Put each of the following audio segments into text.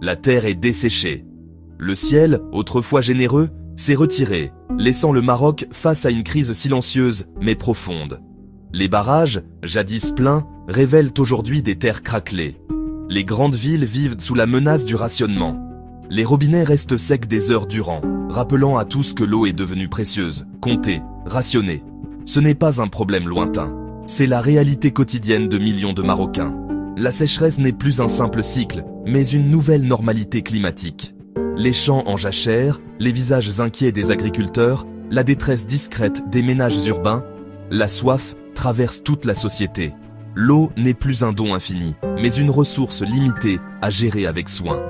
La terre est desséchée. Le ciel, autrefois généreux, s'est retiré, laissant le Maroc face à une crise silencieuse mais profonde. Les barrages, jadis pleins, révèlent aujourd'hui des terres craquelées. Les grandes villes vivent sous la menace du rationnement. Les robinets restent secs des heures durant, rappelant à tous que l'eau est devenue précieuse, comptée, rationnée. Ce n'est pas un problème lointain. C'est la réalité quotidienne de millions de Marocains. La sécheresse n'est plus un simple cycle, mais une nouvelle normalité climatique. Les champs en jachère, les visages inquiets des agriculteurs, la détresse discrète des ménages urbains, la soif traverse toute la société. L'eau n'est plus un don infini, mais une ressource limitée à gérer avec soin.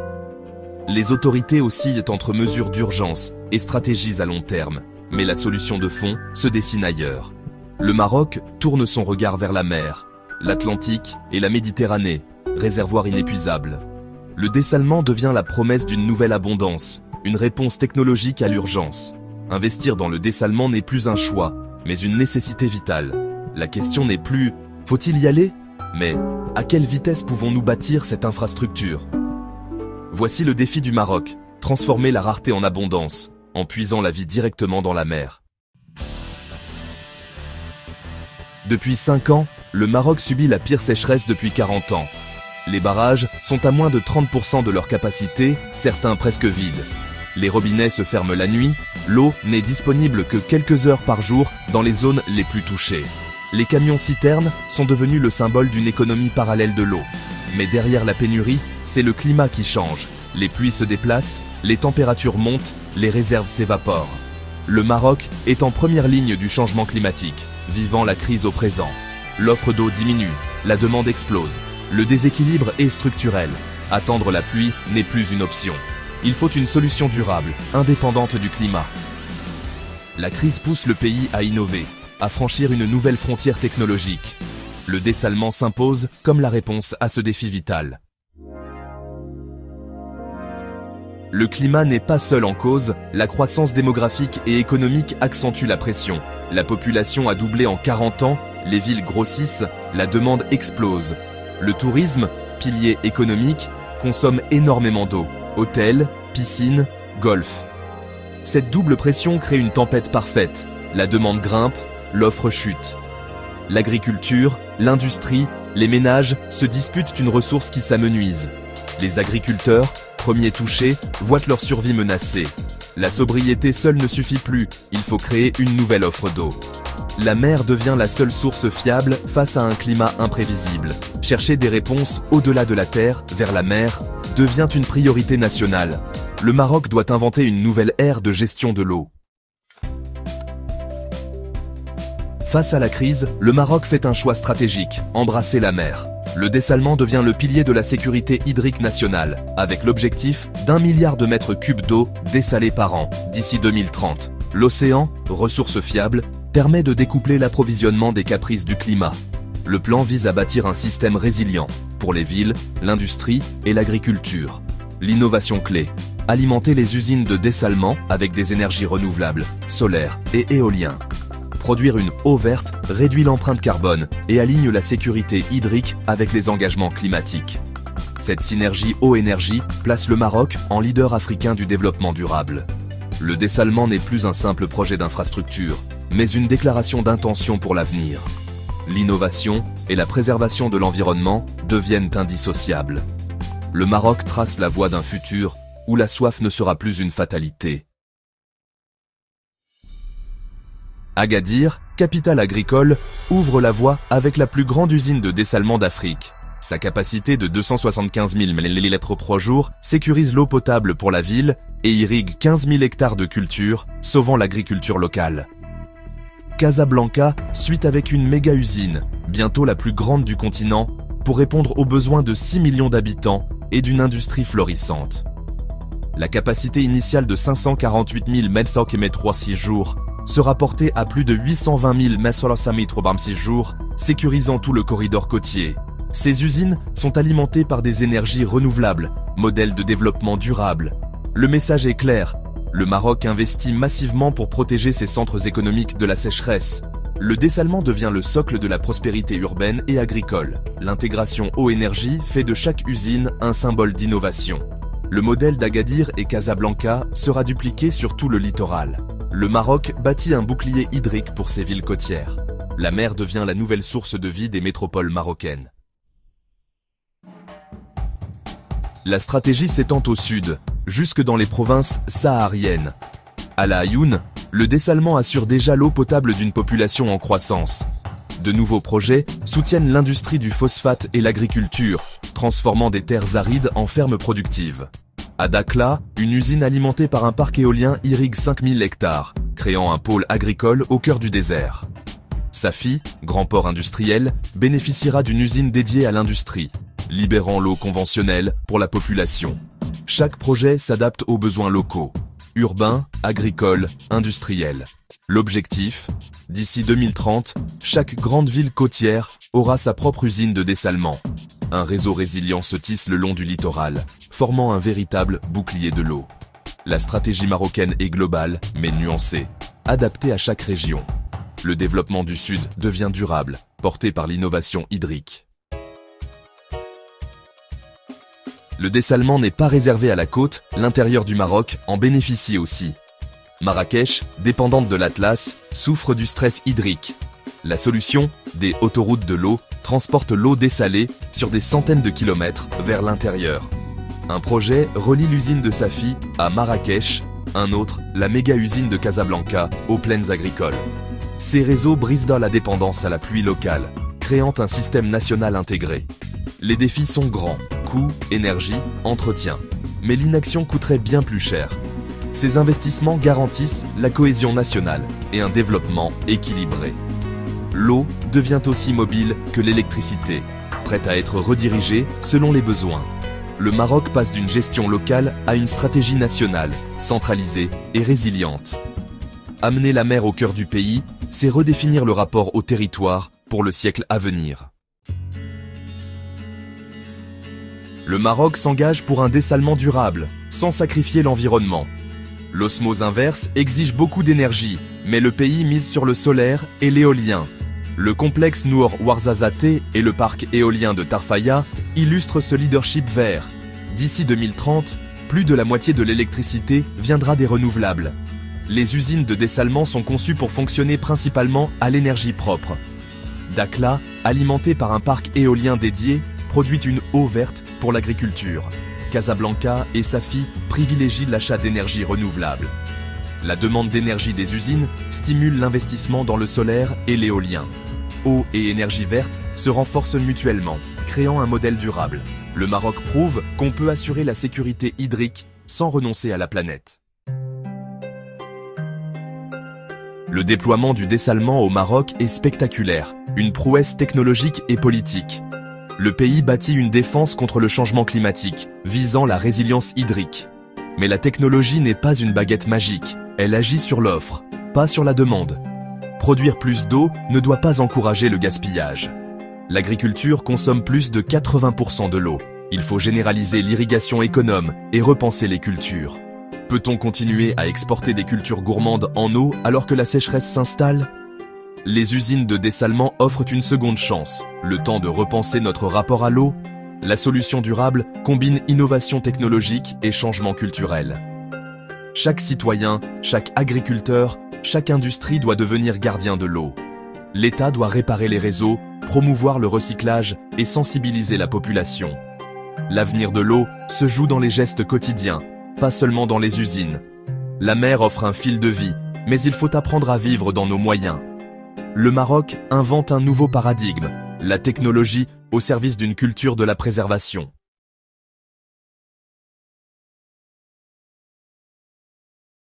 Les autorités oscillent entre mesures d'urgence et stratégies à long terme, mais la solution de fond se dessine ailleurs. Le Maroc tourne son regard vers la mer, l'Atlantique et la Méditerranée, réservoirs inépuisables. Le dessalement devient la promesse d'une nouvelle abondance, une réponse technologique à l'urgence. Investir dans le dessalement n'est plus un choix, mais une nécessité vitale. La question n'est plus « faut-il y aller ?» mais « à quelle vitesse pouvons-nous bâtir cette infrastructure ?» Voici le défi du Maroc, transformer la rareté en abondance, en puisant la vie directement dans la mer. Depuis 5 ans, le Maroc subit la pire sécheresse depuis 40 ans. Les barrages sont à moins de 30% de leur capacité, certains presque vides. Les robinets se ferment la nuit, l'eau n'est disponible que quelques heures par jour dans les zones les plus touchées. Les camions-citernes sont devenus le symbole d'une économie parallèle de l'eau. Mais derrière la pénurie, c'est le climat qui change. Les pluies se déplacent, les températures montent, les réserves s'évaporent. Le Maroc est en première ligne du changement climatique, vivant la crise au présent. L'offre d'eau diminue, la demande explose. Le déséquilibre est structurel. Attendre la pluie n'est plus une option. Il faut une solution durable, indépendante du climat. La crise pousse le pays à innover, à franchir une nouvelle frontière technologique. Le dessalement s'impose comme la réponse à ce défi vital. Le climat n'est pas seul en cause, la croissance démographique et économique accentue la pression. La population a doublé en 40 ans, les villes grossissent, la demande explose. Le tourisme, pilier économique, consomme énormément d'eau. Hôtels, piscines, golf. Cette double pression crée une tempête parfaite. La demande grimpe, l'offre chute. L'agriculture, l'industrie, les ménages se disputent une ressource qui s'amenuise. Les agriculteurs, premiers touchés, voient leur survie menacée. La sobriété seule ne suffit plus, il faut créer une nouvelle offre d'eau. La mer devient la seule source fiable face à un climat imprévisible. Chercher des réponses au-delà de la terre, vers la mer, devient une priorité nationale. Le Maroc doit inventer une nouvelle ère de gestion de l'eau. Face à la crise, le Maroc fait un choix stratégique, embrasser la mer. Le dessalement devient le pilier de la sécurité hydrique nationale, avec l'objectif d'1 milliard de mètres cubes d'eau dessalée par an, d'ici 2030. L'océan, ressource fiable, permet de découpler l'approvisionnement des caprices du climat. Le plan vise à bâtir un système résilient pour les villes, l'industrie et l'agriculture. L'innovation clé, alimenter les usines de dessalement avec des énergies renouvelables, solaires et éoliens. Produire une eau verte réduit l'empreinte carbone et aligne la sécurité hydrique avec les engagements climatiques. Cette synergie eau-énergie place le Maroc en leader africain du développement durable. Le dessalement n'est plus un simple projet d'infrastructure, mais une déclaration d'intention pour l'avenir. L'innovation et la préservation de l'environnement deviennent indissociables. Le Maroc trace la voie d'un futur où la soif ne sera plus une fatalité. Agadir, capitale agricole, ouvre la voie avec la plus grande usine de dessalement d'Afrique. Sa capacité de 275 000 ml par jour sécurise l'eau potable pour la ville et irrigue 15 000 hectares de cultures, sauvant l'agriculture locale. Casablanca suit avec une méga-usine, bientôt la plus grande du continent, pour répondre aux besoins de 6 millions d'habitants et d'une industrie florissante. La capacité initiale de 548 000 m3 par 6 jours sera portée à plus de 820 000 m3 par 6 jours, sécurisant tout le corridor côtier. Ces usines sont alimentées par des énergies renouvelables, modèle de développement durable. Le message est clair. Le Maroc investit massivement pour protéger ses centres économiques de la sécheresse. Le dessalement devient le socle de la prospérité urbaine et agricole. L'intégration eau-énergie fait de chaque usine un symbole d'innovation. Le modèle d'Agadir et Casablanca sera dupliqué sur tout le littoral. Le Maroc bâtit un bouclier hydrique pour ses villes côtières. La mer devient la nouvelle source de vie des métropoles marocaines. La stratégie s'étend au sud, jusque dans les provinces sahariennes. À La Aïoun, le dessalement assure déjà l'eau potable d'une population en croissance. De nouveaux projets soutiennent l'industrie du phosphate et l'agriculture, transformant des terres arides en fermes productives. À Dakhla, une usine alimentée par un parc éolien irrigue 5000 hectares, créant un pôle agricole au cœur du désert. Safi, grand port industriel, bénéficiera d'une usine dédiée à l'industrie, libérant l'eau conventionnelle pour la population. Chaque projet s'adapte aux besoins locaux, urbains, agricoles, industriels. L'objectif, d'ici 2030, chaque grande ville côtière aura sa propre usine de dessalement. Un réseau résilient se tisse le long du littoral, formant un véritable bouclier de l'eau. La stratégie marocaine est globale, mais nuancée, adaptée à chaque région. Le développement du Sud devient durable, porté par l'innovation hydrique. Le dessalement n'est pas réservé à la côte, l'intérieur du Maroc en bénéficie aussi. Marrakech, dépendante de l'Atlas, souffre du stress hydrique. La solution, des autoroutes de l'eau, transporte l'eau dessalée sur des centaines de kilomètres vers l'intérieur. Un projet relie l'usine de Safi à Marrakech, un autre, la méga-usine de Casablanca, aux plaines agricoles. Ces réseaux brisent la dépendance à la pluie locale, créant un système national intégré. Les défis sont grands, coûts, énergie, entretien. Mais l'inaction coûterait bien plus cher. Ces investissements garantissent la cohésion nationale et un développement équilibré. L'eau devient aussi mobile que l'électricité, prête à être redirigée selon les besoins. Le Maroc passe d'une gestion locale à une stratégie nationale, centralisée et résiliente. Amener la mer au cœur du pays, c'est redéfinir le rapport au territoire pour le siècle à venir. Le Maroc s'engage pour un dessalement durable, sans sacrifier l'environnement. L'osmose inverse exige beaucoup d'énergie, mais le pays mise sur le solaire et l'éolien. Le complexe Noor Ouarzazate et le parc éolien de Tarfaya illustrent ce leadership vert. D'ici 2030, plus de la moitié de l'électricité viendra des renouvelables. Les usines de dessalement sont conçues pour fonctionner principalement à l'énergie propre. Dakhla, alimentée par un parc éolien dédié, produit une eau verte pour l'agriculture. Casablanca et Safi privilégient l'achat d'énergie renouvelable. La demande d'énergie des usines stimule l'investissement dans le solaire et l'éolien. Eau et énergie verte se renforcent mutuellement, créant un modèle durable. Le Maroc prouve qu'on peut assurer la sécurité hydrique sans renoncer à la planète. Le déploiement du dessalement au Maroc est spectaculaire, une prouesse technologique et politique. Le pays bâtit une défense contre le changement climatique, visant la résilience hydrique. Mais la technologie n'est pas une baguette magique, elle agit sur l'offre, pas sur la demande. Produire plus d'eau ne doit pas encourager le gaspillage. L'agriculture consomme plus de 80% de l'eau. Il faut généraliser l'irrigation économe et repenser les cultures. Peut-on continuer à exporter des cultures gourmandes en eau alors que la sécheresse s'installe ? Les usines de dessalement offrent une seconde chance, le temps de repenser notre rapport à l'eau. La solution durable combine innovation technologique et changement culturel. Chaque citoyen, chaque agriculteur, chaque industrie doit devenir gardien de l'eau. L'État doit réparer les réseaux, promouvoir le recyclage et sensibiliser la population. L'avenir de l'eau se joue dans les gestes quotidiens, pas seulement dans les usines. La mer offre un fil de vie, mais il faut apprendre à vivre dans nos moyens. Le Maroc invente un nouveau paradigme, la technologie au service d'une culture de la préservation.